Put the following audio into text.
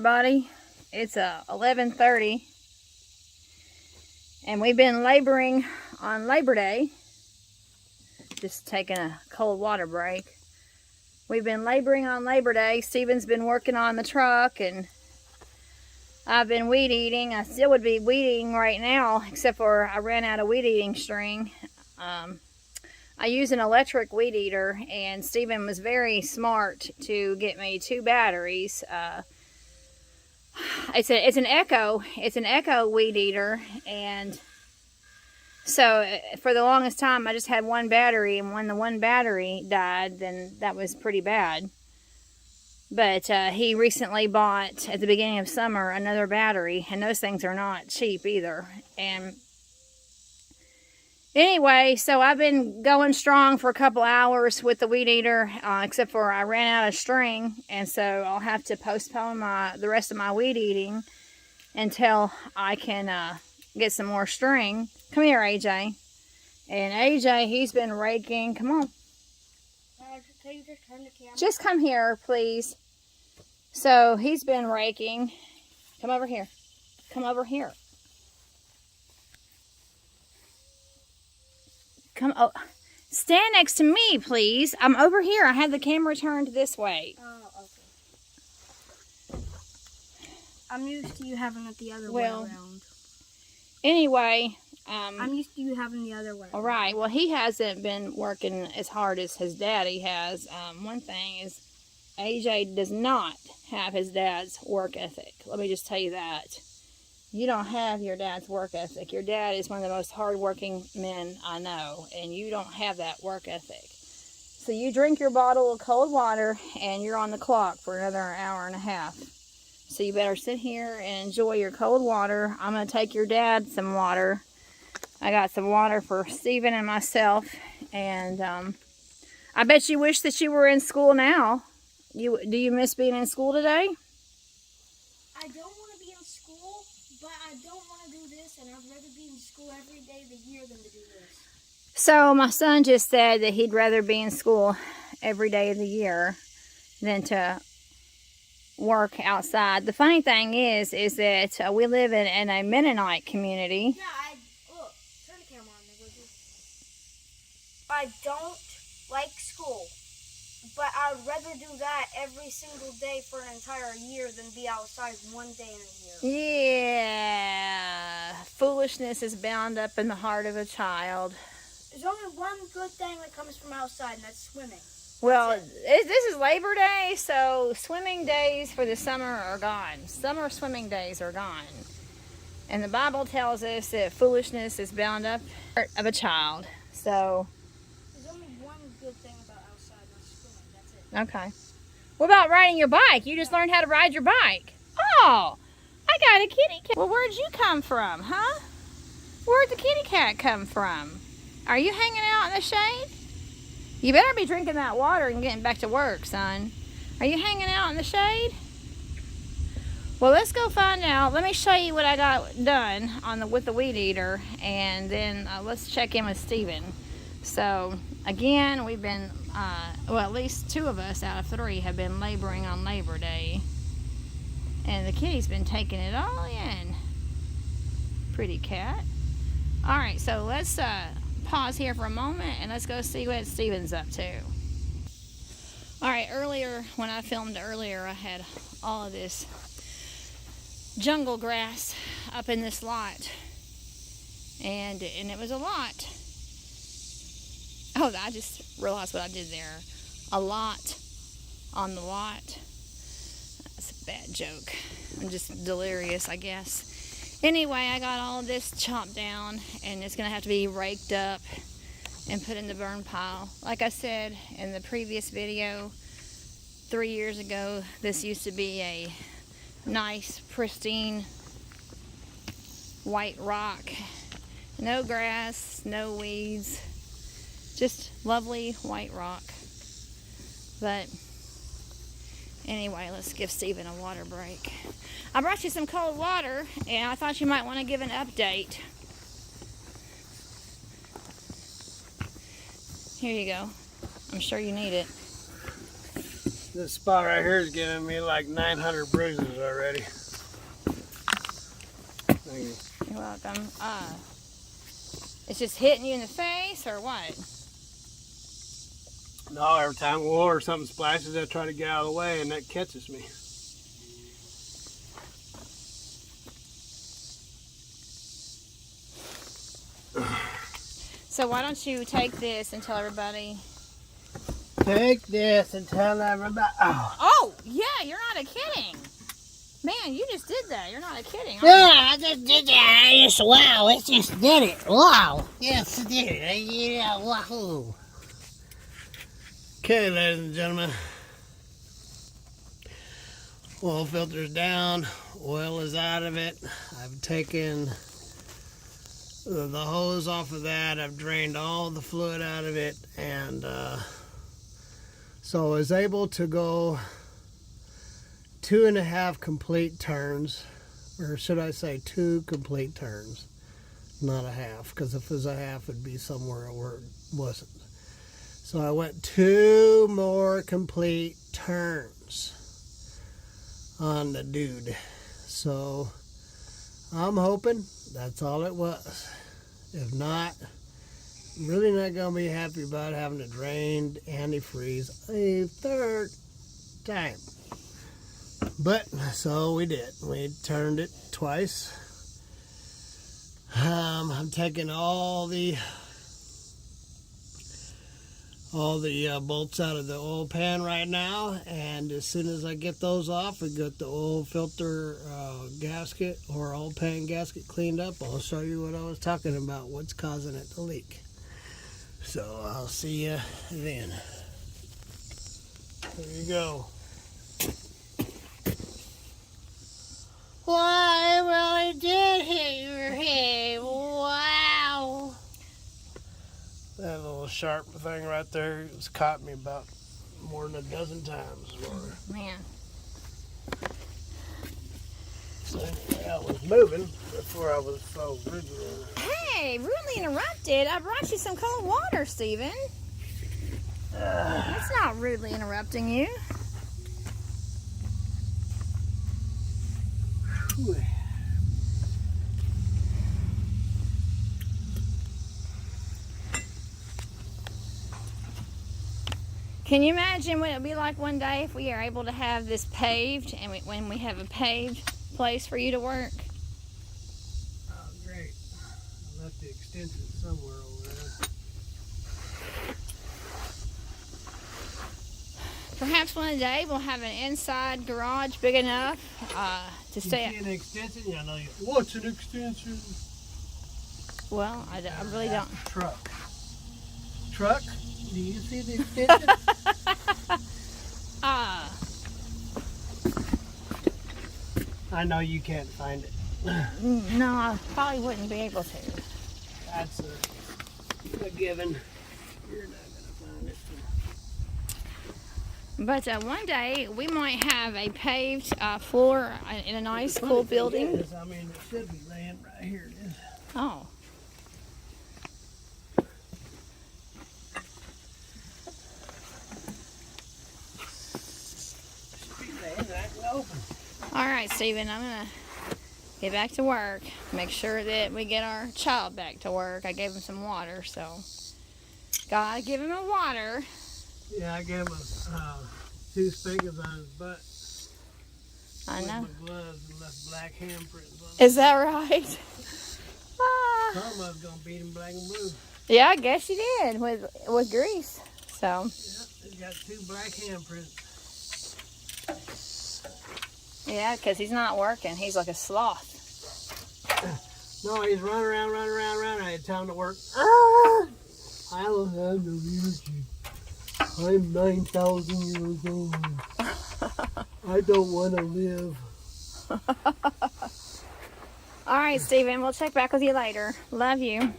everybody. It's 11:30 and we've been laboring on Labor Day. Just taking a cold water break. We've been laboring on Labor Day. Stephen's been working on the truck and I've been weed eating. I still would be weed eating right now, except for I ran out of weed eating string. I use an electric weed eater, and Stephen was very smart to get me 2 batteries. It's an Echo weed eater, and so for the longest time I just had 1 battery, and when the 1 battery died, then that was pretty bad. But he recently bought, at the beginning of summer, another battery, and those things are not cheap either. And anyway, so I've been going strong for a couple hours with the weed eater, except for I ran out of string, and so I'll have to postpone the rest of my weed eating until I can get some more string. Come here, AJ. And AJ, he's been raking. Come on. Can you just turn the camera? Just come here, please. So he's been raking. Come over here. Come over here. Stand next to me, please. I'm over here. I have the camera turned this way. Oh, okay. I'm used to you having it the other way around. Anyway, I'm used to you having the other way. All right. Well, he hasn't been working as hard as his daddy has. One thing is, AJ does not have his dad's work ethic. Let me just tell you that. You don't have your dad's work ethic. Your dad is one of the most hardworking men I know, and you don't have that work ethic. So you drink your bottle of cold water, and you're on the clock for another hour and a half. So you better sit here and enjoy your cold water. I'm going to take your dad some water. I got some water for Stephen and myself, and I bet you wish that you were in school now. Do you miss being in school today? I don't want to be in school, but I don't want to do this, and I'd rather be in school every day of the year than to do this. So my son just said that he'd rather be in school every day of the year than to work outside. The funny thing is that we live in a Mennonite community. Yeah, look, turn the camera on there, would you? I don't like school, but I would rather do that every single day for an entire year than be outside one day in a year. Yeah, foolishness is bound up in the heart of a child. There's only one good thing that comes from outside, and that's swimming. Well, this is Labor Day, so swimming days for the summer are gone. Summer swimming days are gone. And the Bible tells us that foolishness is bound up in the heart of a child. So, there's only one good thing about outside, and that's swimming. That's it. okay. What about riding your bike? You just learned how to ride your bike. Oh, I got a kitty cat. Well, where'd you come from, huh? Where'd the kitty cat come from? Are you hanging out in the shade? You better be drinking that water and getting back to work, son. Are you hanging out in the shade? Well, let's go find out. Let me show you what I got done with the weed eater, and then let's check in with Stephen. So, again, we've been, well, at least 2 of us out of 3 have been laboring on Labor Day. And the kitty's been taking it all in. Pretty cat. All right, so let's pause here for a moment and let's go see what Stephen's up to. All right, when I filmed earlier, I had all of this jungle grass up in this lot, and it was a lot. Oh, I just realized what I did there. A lot on the lot. That's a bad joke. I'm just delirious, I guess. Anyway, I got all of this chopped down, and it's going to have to be raked up and put in the burn pile. Like I said in the previous video, 3 years ago, this used to be a nice, pristine, white rock. No grass, no weeds, just lovely white rock. But anyway, let's give Stephen a water break. I brought you some cold water, and I thought you might want to give an update. Here you go. I'm sure you need it. This spot right here is giving me like 900 bruises already. Thank you. You're welcome. It's just hitting you in the face or what? No, every time wool or something splashes, I try to get out of the way, and that catches me. So why don't you take this and tell everybody? Take this and tell everybody. Oh, yeah, you're not kidding. Man, you just did that. You're not kidding. Yeah, I just did that. Wow, it just did it. Wow. Yes, it did it. Yeah, wahoo. Okay, ladies and gentlemen. Oil filter's down. Oil is out of it. I've taken the hose off of that. I've drained all the fluid out of it, and so I was able to go 2.5 complete turns, or should I say 2 complete turns, not a half, because if it was a half it'd be somewhere where it wasn't. So I went 2 more complete turns on the dude. So I'm hoping that's all it was. If not, I'm really not going to be happy about having to drain antifreeze a 3rd time. But so we did. We turned it twice. I'm taking all the bolts out of the oil pan right now, and as soon as I get those off, we got the oil filter gasket or oil pan gasket cleaned up. I'll show you what I was talking about, what's causing it to leak. So I'll see you then. There you go. Why, well, it did hit your head. Wow. That little sharp thing right there has caught me about more than a dozen times. Man. So anyway, I was moving before I was so rudely. Hey, rudely interrupted. I brought you some cold water, Stephen. That's not rudely interrupting you. Can you imagine what it would be like one day if we are able to have this paved and when we have a paved place for you to work? Oh, great. I left the extension somewhere over there. Perhaps one day we'll have an inside garage big enough to stay. You see an extension? Yeah, I know you. What's an extension? Well, I really don't. Truck. Truck? Do you see the extension? I know you can't find it. No, I probably wouldn't be able to. That's a given. You're not going to find it. But one day we might have a paved floor in a nice, cool building. I mean, it should be laying right here. It is. Oh. All right, Stephen, I'm going to get back to work. Make sure that we get our child back to work. I gave him some water, so gotta give him a water. Yeah, I gave him 2 spankings on his butt. I know. With my gloves and left black handprints on it. Is that right? Tom was going to beat him black and blue. Yeah, I guess you did with grease. So. Yeah, he's got 2 black handprints. Yeah, because he's not working. He's like a sloth. No, he's running around. I had time to work. I don't have no energy. I'm 9,000 years old. I don't want to live. All right, Stephen. We'll check back with you later. Love you.